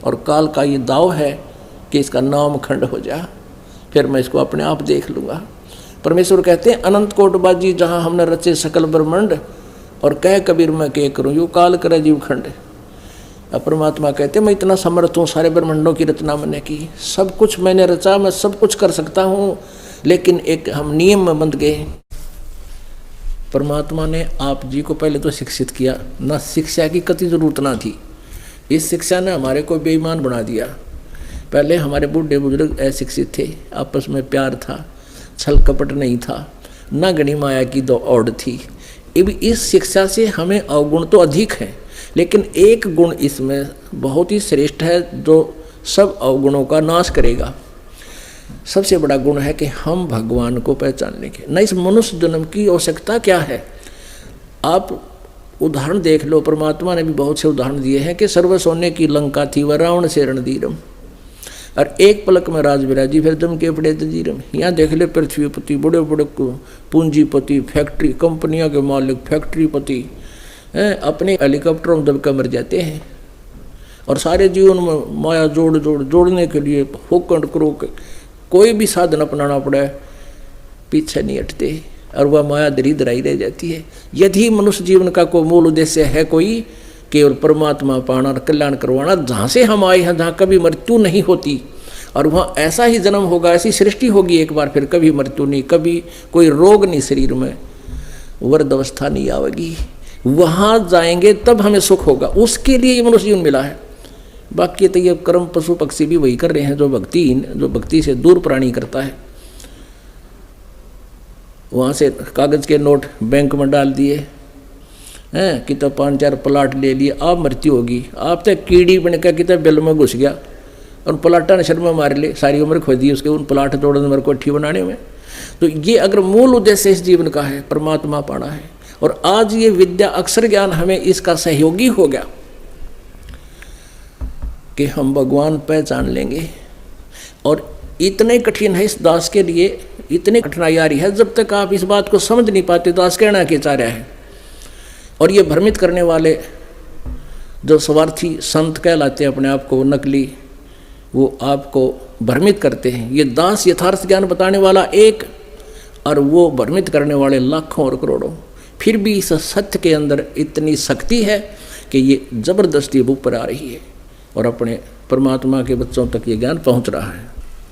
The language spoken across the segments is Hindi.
और काल का ये दाव है कि इसका नाम खंड हो जा, फिर मैं इसको अपने आप देख लूँगा। परमेश्वर कहते हैं अनंत कोट बाजी जहाँ हमने रचे सकल ब्रह्मांड, और कह कबीर मैं के करूँ यू काल करे जीव खंड। अब परमात्मा कहते मैं इतना समर्थ हूँ, सारे ब्रह्मांडों की रचना मैंने की, सब कुछ मैंने रचा, मैं सब कुछ कर सकता हूँ, लेकिन एक हम नियम में बंध गए। परमात्मा ने आप जी को पहले तो शिक्षित किया, ना शिक्षा की कति जरूरत ना थी। इस शिक्षा ने हमारे को बेईमान बना दिया। पहले हमारे बूढ़े बुजुर्ग अशिक्षित थे, आपस में प्यार था, छल कपट नहीं था, ना गणी माया की दो औड़ थी। इस शिक्षा से हमें अवगुण तो अधिक है, लेकिन एक गुण इसमें बहुत ही श्रेष्ठ है जो सब अवगुणों का नाश करेगा। सबसे बड़ा गुण है कि हम भगवान को पहचानने के। न इस मनुष्य जन्म की आवश्यकता क्या है। आप उदाहरण देख लो, परमात्मा ने भी बहुत से उदाहरण दिए हैं कि सर्व सोने की लंका थी वह रावण से रणधीरम, और एक पलक में राज विराजी फिर दम के पड़े तजीरम। यहाँ देख ले पृथ्वीपति, बड़े बड़े पूंजीपति, फैक्ट्री कंपनियों के मालिक, फैक्ट्रीपति अपने हेलीकॉप्टरों में दबकर मर जाते हैं, और सारे जीवन में माया जोड़ने के लिए होकंड करो कोई भी साधन अपनाना पड़े, पीछे नहीं हटते, और वह माया दरिद्र ही रह जाती है। यदि मनुष्य जीवन का कोई मूल उद्देश्य है कोई, केवल परमात्मा पाना और कल्याण करवाना, जहाँ से हम आए हैं जहाँ कभी मृत्यु नहीं होती, और वहाँ ऐसा ही जन्म होगा, ऐसी सृष्टि होगी एक बार, फिर कभी मृत्यु नहीं, कभी कोई रोग नहीं शरीर में, वृद्ध अवस्था नहीं आवेगी, वहाँ जाएंगे तब हमें सुख होगा। उसके लिए ये मनुष्य जीवन मिला है। बाकी तो ये कर्म पशु पक्षी भी वही कर रहे हैं, जो भक्ति से दूर प्राणी करता है। वहाँ से कागज के नोट बैंक में डाल दिए हैं, कितना 5-4 प्लाट ले लिए, आप मृत्यु होगी, आप तो कीड़ी बन कर कितना बिल में घुस गया, और प्लाटा ने शर्मा मार ले, सारी उम्र खो दी उसके उन प्लाट तोड़ने में, कोठी बनाने में। तो ये अगर मूल उद्देश्य इस जीवन का है परमात्मा पाना है, और आज ये विद्या अक्षर ज्ञान हमें इसका सहयोगी हो गया कि हम भगवान पहचान लेंगे। और इतने कठिन है इस दास के लिए, इतनी कठिनाई आ रही है, जब तक आप इस बात को समझ नहीं पाते दास कहना क्या चाह रहा है। और ये भ्रमित करने वाले जो स्वार्थी संत कहलाते हैं अपने आप को, नकली, वो आपको भ्रमित करते हैं। ये दास यथार्थ ज्ञान बताने वाला एक, और वो भ्रमित करने वाले लाखों और करोड़ों। फिर भी इस सत्य के अंदर इतनी शक्ति है कि ये जबरदस्ती ऊपर आ रही है, और अपने परमात्मा के बच्चों तक ये ज्ञान पहुंच रहा है।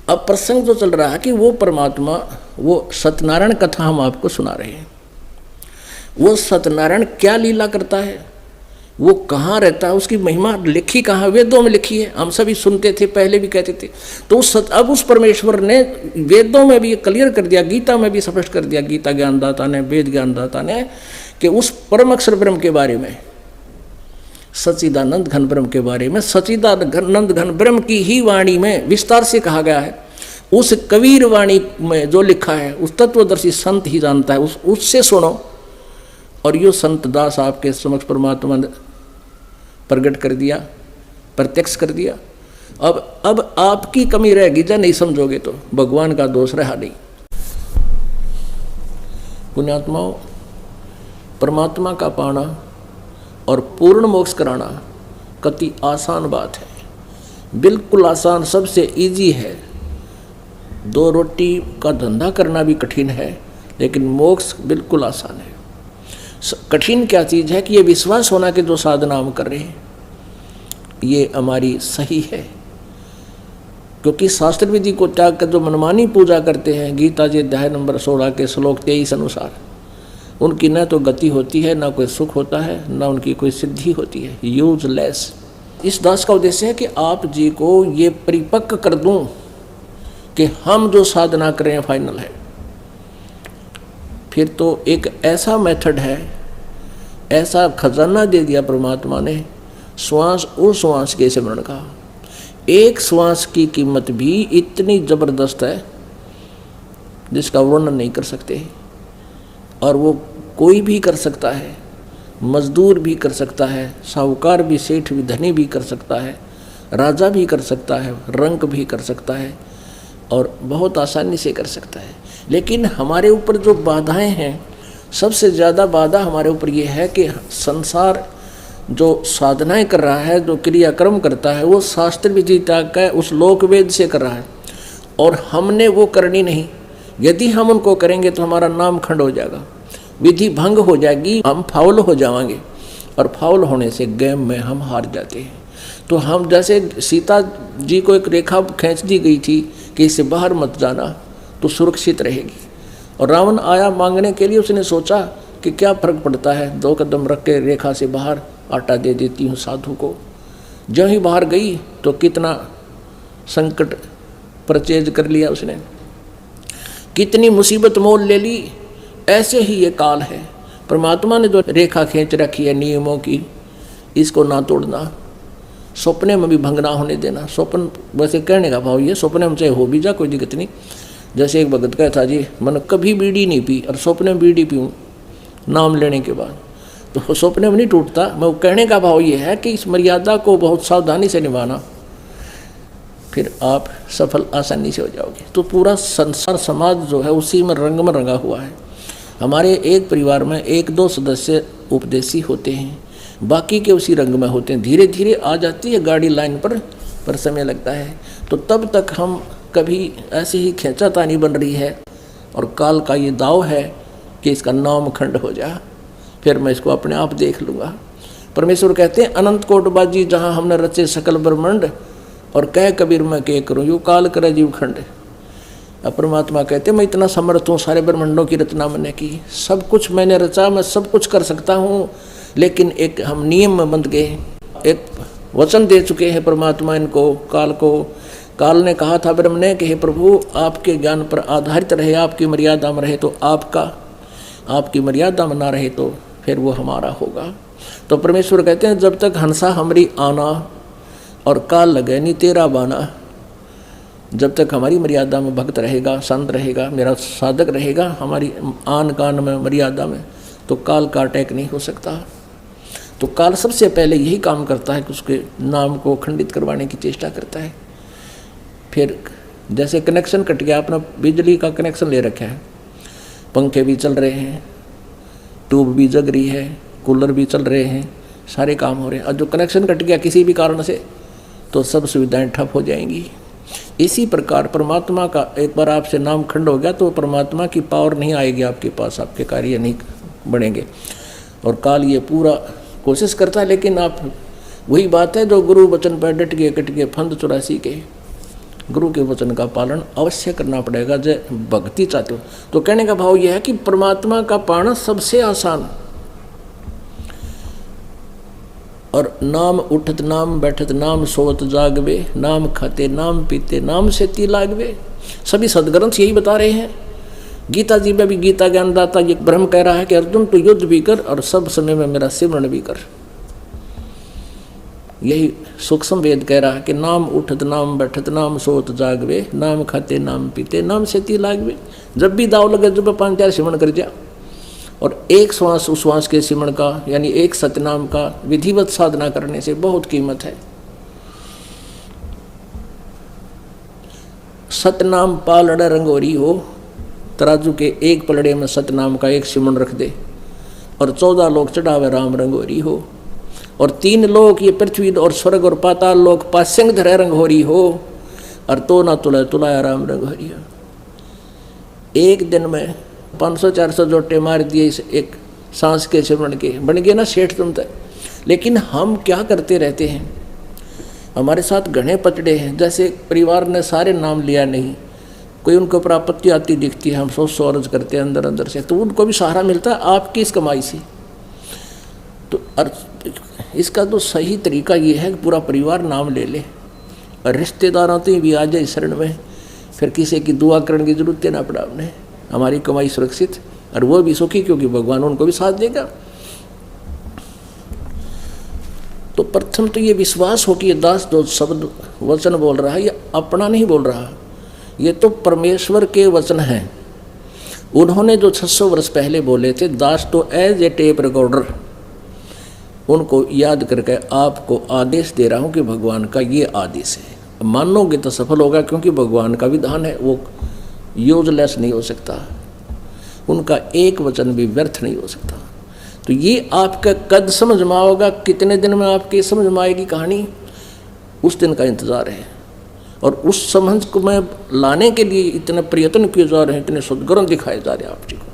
अब प्रसंग जो चल रहा है कि वो परमात्मा, वो सत्यनारायण कथा हम आपको सुना रहे हैं। वो सत्यनारायण क्या लीला करता है, वो कहाँ रहता है, उसकी महिमा लिखी कहाँ, वेदों में लिखी है, हम सभी सुनते थे, पहले भी कहते थे। तो अब उस परमेश्वर ने वेदों में भी क्लियर कर दिया, गीता में भी स्पष्ट कर दिया, गीता ज्ञानदाता ने, वेद ज्ञानदाता ने, कि उस परम अक्षर ब्रह्म के बारे में, सच्चिदानंद घन ब्रह्म के बारे में, सच्चिदानंद घन ब्रह्म की ही वाणी में विस्तार से कहा गया है। उस कबीर वाणी में जो लिखा है उस तत्वदर्शी संत ही जानता है, उससे सुनो। और यो संत दास आपके समक्ष परमात्मा ने प्रकट कर दिया, प्रत्यक्ष कर दिया। अब आपकी कमी रहेगी जब नहीं समझोगे तो, भगवान का दोष रहा नहीं। पुण्यात्माओं, परमात्मा का पाना और पूर्ण मोक्ष कराना कति आसान बात है, बिल्कुल आसान, सबसे इजी है। 2 रोटी का धंधा करना भी कठिन है, लेकिन मोक्ष बिल्कुल आसान है। कठिन क्या चीज़ है कि ये विश्वास होना कि जो साधना हम कर रहे हैं ये हमारी सही है, क्योंकि शास्त्र विधि को त्याग कर जो मनमानी पूजा करते हैं, गीता जी अध्याय नंबर 16 के श्लोक 23 अनुसार, उनकी न तो गति होती है, ना कोई सुख होता है, ना उनकी कोई सिद्धि होती है, यूजलेस। इस दास का उद्देश्य है कि आप जी को ये परिपक्व कर दूं कि हम जो साधना कर रहे हैं फाइनल है। फिर तो एक ऐसा मेथड है, ऐसा खजाना दे दिया परमात्मा ने, श्वास और श्वास के सिमरण का। एक श्वास की कीमत भी इतनी ज़बरदस्त है जिसका वर्णन नहीं कर सकते, और वो कोई भी कर सकता है, मजदूर भी कर सकता है, साहूकार भी, सेठ भी, धनी भी कर सकता है, राजा भी कर सकता है, रंक भी कर सकता है, और बहुत आसानी से कर सकता है। लेकिन हमारे ऊपर जो बाधाएं हैं, सबसे ज़्यादा बाधा हमारे ऊपर ये है कि संसार जो साधनाएं कर रहा है, जो क्रियाक्रम करता है, वो शास्त्र विधि त्याग का उस लोक वेद से कर रहा है, और हमने वो करनी नहीं। यदि हम उनको करेंगे तो हमारा नाम खंड हो जाएगा, विधि भंग हो जाएगी, हम फाउल हो जाएंगे, और फाउल होने से गेम में हम हार जाते हैं। तो हम जैसे सीता जी को एक रेखा खींच दी गई थी कि इससे बाहर मत जाना तो सुरक्षित रहेगी, और रावण आया मांगने के लिए, उसने सोचा कि क्या फर्क पड़ता है, 2 कदम रख के रेखा से बाहर आटा दे देती हूँ साधु को। जब ही बाहर गई तो कितना संकट परचेज कर लिया उसने, कितनी मुसीबत मोल ले ली। ऐसे ही ये काल है। परमात्मा ने जो रेखा खींच रखी है नियमों की, इसको ना तोड़ना, सपने में भी भंग ना होने देना। स्वप्न वैसे कहने का भाव ये, सपने में चाहे हो भी जा कोई दिक्कत नहीं। जैसे एक भगत कहता जी, मैंने कभी बीड़ी नहीं पी और सपने में बीड़ी पीऊँ नाम लेने के बाद, तो सपने में नहीं टूटता। मैं कहने का भाव ये है कि इस मर्यादा को बहुत सावधानी से निभाना, फिर आप सफल आसानी से हो जाओगे। तो पूरा संसार समाज जो है उसी में रंग में रंगा हुआ है। हमारे एक परिवार में 1-2 सदस्य उपदेशी होते हैं, बाकी के उसी रंग में होते हैं। धीरे धीरे आ जाती है गाड़ी लाइन पर समय लगता है। तो तब तक हम कभी ऐसे ही खींचातानी बन रही है, और काल का ये दाव है कि इसका नाम खंड हो जा, फिर मैं इसको अपने आप देख लूँगा। परमेश्वर कहते हैं, अनंत कोटबाजी जहाँ हमने रचे सकल ब्रह्मांड, और कह कबीर मैं के करूँ यू काल करे जीव खंड। अब परमात्मा कहते हैं, मैं इतना समर्थ हूँ सारे ब्रह्मांडों की रचना मैंने की, सब कुछ मैंने रचा, मैं सब कुछ कर सकता हूँ, लेकिन एक हम नियम में बंध गए। एक वचन दे चुके हैं परमात्मा इनको, काल को। काल ने कहा था ब्रह्म ने कि हे प्रभु, आपके ज्ञान पर आधारित रहे, आपकी मर्यादा में रहे तो आपका, आपकी मर्यादा में ना रहे तो फिर वो हमारा होगा। तो परमेश्वर कहते हैं, जब तक हंसा हमरी आना और काल लगे नहीं तेरा बाना, जब तक हमारी मर्यादा में भक्त रहेगा, संत रहेगा, मेरा साधक रहेगा, हमारी आन कान में मर्यादा में, तो काल का अटैक नहीं हो सकता। तो काल सबसे पहले यही काम करता है कि उसके नाम को खंडित करवाने की चेष्टा करता है। फिर जैसे कनेक्शन कट गया, अपना बिजली का कनेक्शन ले रखा है, पंखे भी चल रहे हैं, ट्यूब भी जग रही है, कूलर भी चल रहे हैं, सारे काम हो रहे हैं, और जो कनेक्शन कट गया किसी भी कारण से तो सब सुविधाएं ठप हो जाएंगी। इसी प्रकार परमात्मा का एक बार आपसे नाम खंड हो गया तो परमात्मा की पावर नहीं आएगी आपके पास, आपके कार्य नहीं बढ़ेंगे। और काल ये पूरा कोशिश करता है, लेकिन आप वही बात है जो गुरु वचन पर डट गए कट गए फंद 84 के, गुरु के वचन का पालन अवश्य करना पड़ेगा जय भक्ति चाहते हो। तो कहने का भाव यह है कि परमात्मा का पाना सबसे आसान, और नाम उठत नाम बैठत नाम सोत जागवे, नाम खाते नाम पीते नाम से ती लागवे। सभी सदग्रंथ यही बता रहे हैं। गीता जी में भी गीता ज्ञानदाता ये ब्रह्म कह रहा है कि अर्जुन तू युद्ध भी कर और सब समय में मेरा सिमरण भी कर। यही सूक्ष्म वेद कह रहा है कि नाम उठत नाम बैठत नाम सोत जागवे, नाम खाते नाम पीते नाम से ती लागवे। जब भी दाव लगे जब 5-4 सिमरण कर जा, और एक श्वास उस श्वास के सिमरण का यानी एक सतनाम का विधिवत साधना करने से बहुत कीमत है। सतनाम पालड़ रंगोरी हो, तराजू के एक पलड़े में सतनाम का एक सिमरण रख दे, और 14 लोग चढ़ावे राम रंगोरी हो, और 3 लोग ये पृथ्वी और स्वर्ग और पाताल लोग पास्यंग धरे रंगोरी हो, और तो ना तुला तुलाया राम रंगोरी हो। एक दिन में 500-400 जोटे मार दिए इस एक सांस के सिमरण के, बन गए ना सेठ तुम तक। लेकिन हम क्या करते रहते हैं, हमारे साथ घने पचड़े हैं। जैसे परिवार ने सारे नाम लिया नहीं, कोई उनके ऊपर आपत्ति आती दिखती है, हम सोच करते हैं अंदर अंदर से, तो उनको भी सहारा मिलता है आपकी इस कमाई से। तो इसका तो सही तरीका ये है कि पूरा परिवार नाम ले ले, और रिश्तेदारों तो भी आ जाए शरण में, फिर किसी की दुआ करने की जरूरत ना पड़ा उन्हें, हमारी कमाई सुरक्षित और वो भी सुखी, क्योंकि भगवान उनको भी साथ देगा। तो प्रथम तो ये विश्वास हो कि ये दास जो शब्द वचन बोल रहा है ये अपना नहीं बोल रहा, ये तो परमेश्वर के वचन हैं। उन्होंने जो 600 वर्ष पहले बोले थे, दास तो एज ए टेप रिकॉर्डर, उनको याद करके आपको आदेश दे रहा हूँ कि भगवान का ये आदेश है, मानोगे तो सफल होगा, क्योंकि भगवान का विधान है, वो यूजलेस नहीं हो सकता, उनका एक वचन भी व्यर्थ नहीं हो सकता। तो ये आपका कद समझ में आओगा, कितने दिन में आपके समझ में आएगी कहानी, उस दिन का इंतज़ार है। और उस समझ को मैं लाने के लिए इतने प्रयत्न किए जा रहे हैं, इतने सद्गुण दिखाए जा रहे हैं आप जी को।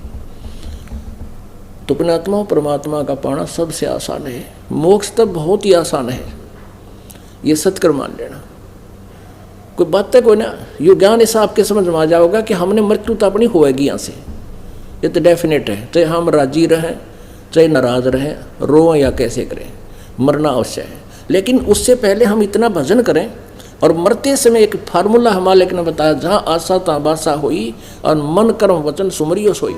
तो पुण्यात्मा परमात्मा का पाना सबसे आसान है, मोक्ष तब बहुत ही आसान है, ये सत्कर्म मान लेना। कोई बात है कोई ना, ये ज्ञान ऐसा आपके समझ में आ जाओगा कि हमने मृत्यु तो अपनी होएगी यहाँ से, ये तो डेफिनेट है। चाहे हम राजी रहें चाहे नाराज रहें, रोएं या कैसे करें, मरना अवश्य है। लेकिन उससे पहले हम इतना भजन करें, और मरते समय एक फार्मूला हमारे ने बताया, जहाँ आशा तहाँ बासा होई और मन कर्म वचन सुमरियो सोई।